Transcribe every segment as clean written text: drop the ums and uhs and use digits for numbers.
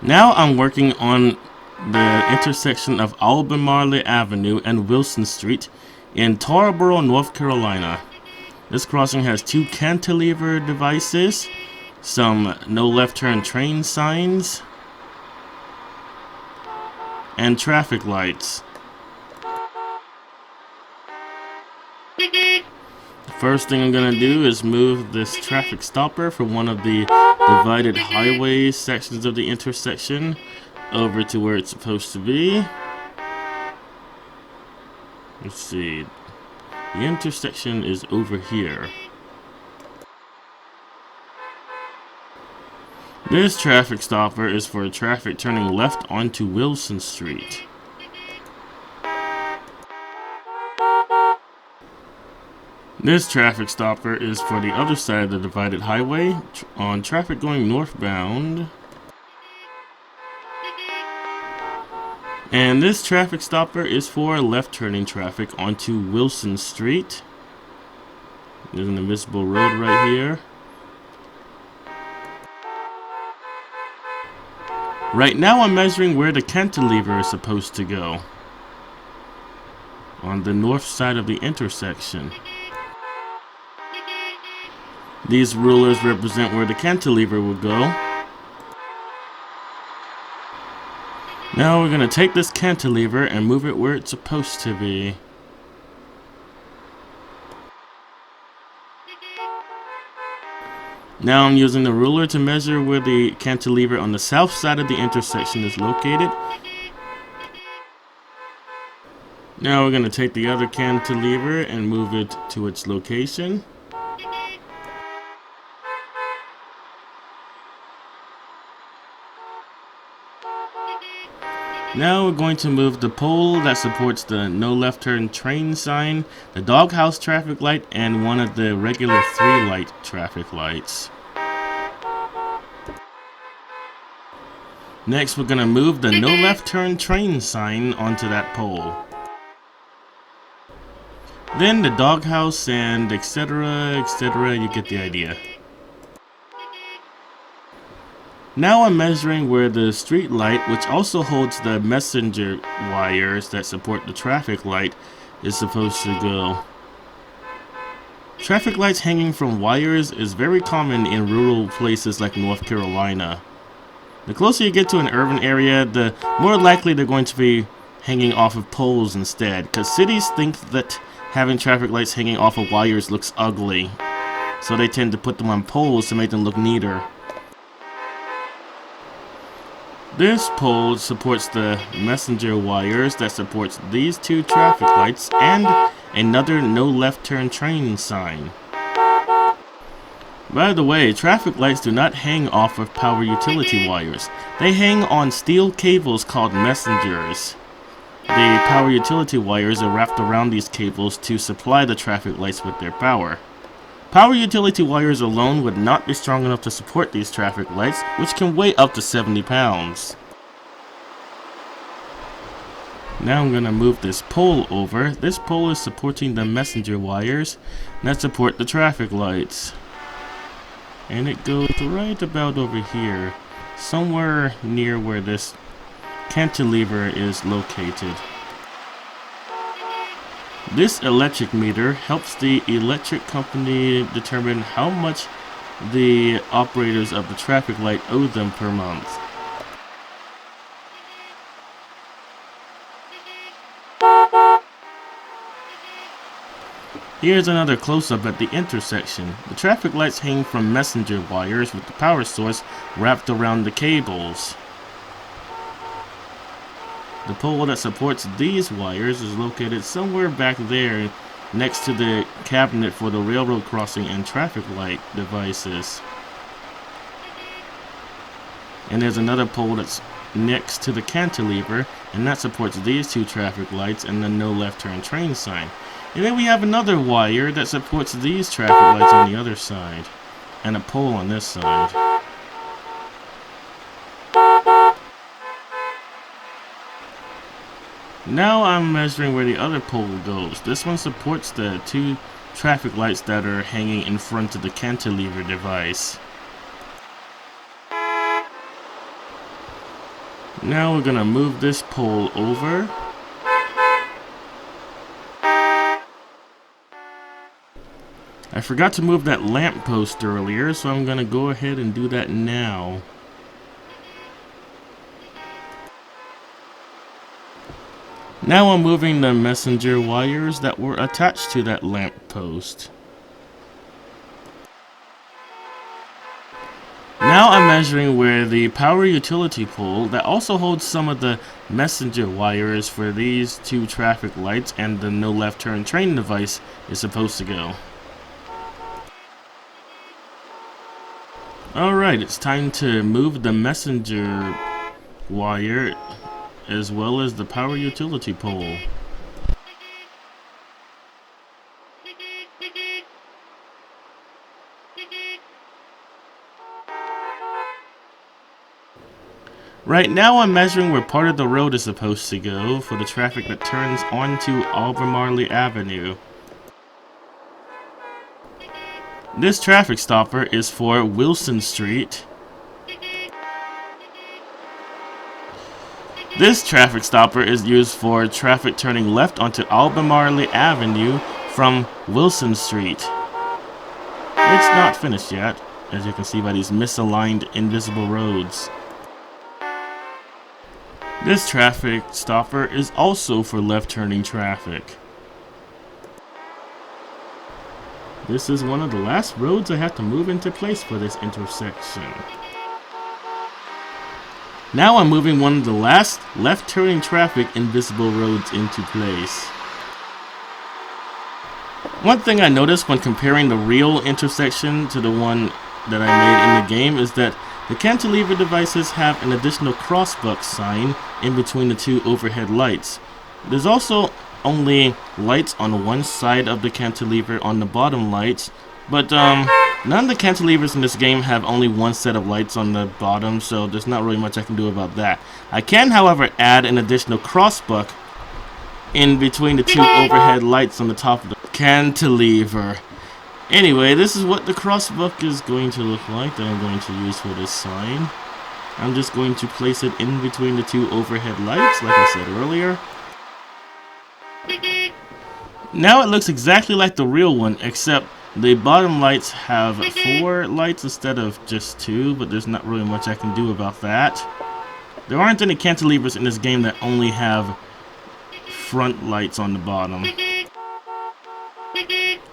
Now I'm working on the intersection of Albemarle Avenue and Wilson Street in Tarboro, North Carolina. This crossing has two cantilever devices, some no left turn train signs, and traffic lights. The first thing I'm going to do is move this traffic stopper from one of the divided highway sections of the intersection over to where it's supposed to be. Let's see. The intersection is over here. This traffic stopper is for traffic turning left onto Wilson Street. This traffic stopper is for the other side of the divided highway on traffic going northbound. And this traffic stopper is for left turning traffic onto Wilson Street. There's an invisible road right here. Right now I'm measuring where the cantilever is supposed to go on the north side of the intersection. These rulers represent where the cantilever will go. Now we're going to take this cantilever and move it where it's supposed to be. Now I'm using the ruler to measure where the cantilever on the south side of the intersection is located. Now we're going to take the other cantilever and move it to its location. Now we're going to move the pole that supports the no left turn train sign, the Doghouse traffic light, and one of the regular 3-light traffic lights. Next we're going to move the no left turn train sign onto that pole. Then the Doghouse and etc, you get the idea. Now I'm measuring where the street light, which also holds the messenger wires that support the traffic light, is supposed to go. Traffic lights hanging from wires is very common in rural places like North Carolina. The closer you get to an urban area, the more likely they're going to be hanging off of poles instead, because cities think that having traffic lights hanging off of wires looks ugly, so they tend to put them on poles to make them look neater. This pole supports the messenger wires that supports these two traffic lights and another no left turn train sign. By the way, traffic lights do not hang off of power utility wires. They hang on steel cables called messengers. The power utility wires are wrapped around these cables to supply the traffic lights with their power. Power utility wires alone would not be strong enough to support these traffic lights, which can weigh up to 70 pounds. Now I'm going to move this pole over. This pole is supporting the messenger wires that support the traffic lights. And it goes right about over here, somewhere near where this cantilever is located. This electric meter helps the electric company determine how much the operators of the traffic light owe them per month. Here's another close-up at the intersection. The traffic lights hang from messenger wires with the power source wrapped around the cables. The pole that supports these wires is located somewhere back there next to the cabinet for the railroad crossing and traffic light devices. And there's another pole that's next to the cantilever, and that supports these two traffic lights and the no left turn train sign. And then we have another wire that supports these traffic lights on the other side, and a pole on this side. Now I'm measuring where the other pole goes. This one supports the two traffic lights that are hanging in front of the cantilever device. Now we're gonna move this pole over. I forgot to move that lamp post earlier, so I'm gonna go ahead and do that now. Now I'm moving the messenger wires that were attached to that lamp post. Now I'm measuring where the power utility pole that also holds some of the messenger wires for these two traffic lights and the no left turn train device is supposed to go. Alright, it's time to move the messenger wire as well as the power utility pole. Right now I'm measuring where part of the road is supposed to go for the traffic that turns onto Albemarle Avenue. This traffic stopper is for Wilson Street. This traffic stopper is used for traffic turning left onto Albemarle Avenue from Wilson Street. It's not finished yet, as you can see by these misaligned invisible roads. This traffic stopper is also for left turning traffic. This is one of the last roads I have to move into place for this intersection. Now I'm moving one of the last left turning traffic invisible roads into place. One thing I noticed when comparing the real intersection to the one that I made in the game is that the cantilever devices have an additional crossbuck sign in between the two overhead lights. There's also only lights on one side of the cantilever on the bottom lights, but none of the cantilevers in this game have only one set of lights on the bottom, so there's not really much I can do about that. I can, however, add an additional crossbuck in between the two overhead lights on the top of the cantilever. Anyway, this is what the crossbuck is going to look like that I'm going to use for this sign. I'm just going to place it in between the two overhead lights, like I said earlier. Now it looks exactly like the real one, except the bottom lights have 4 lights instead of just 2, but there's not really much I can do about that. There aren't any cantilevers in this game that only have front lights on the bottom.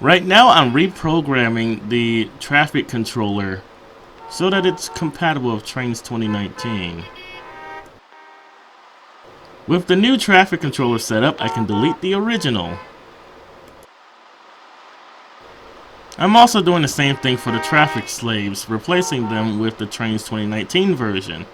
Right now I'm reprogramming the traffic controller so that it's compatible with Trainz 2019. With the new traffic controller set up, I can delete the original. I'm also doing the same thing for the traffic slaves, replacing them with the Trainz 2019 version.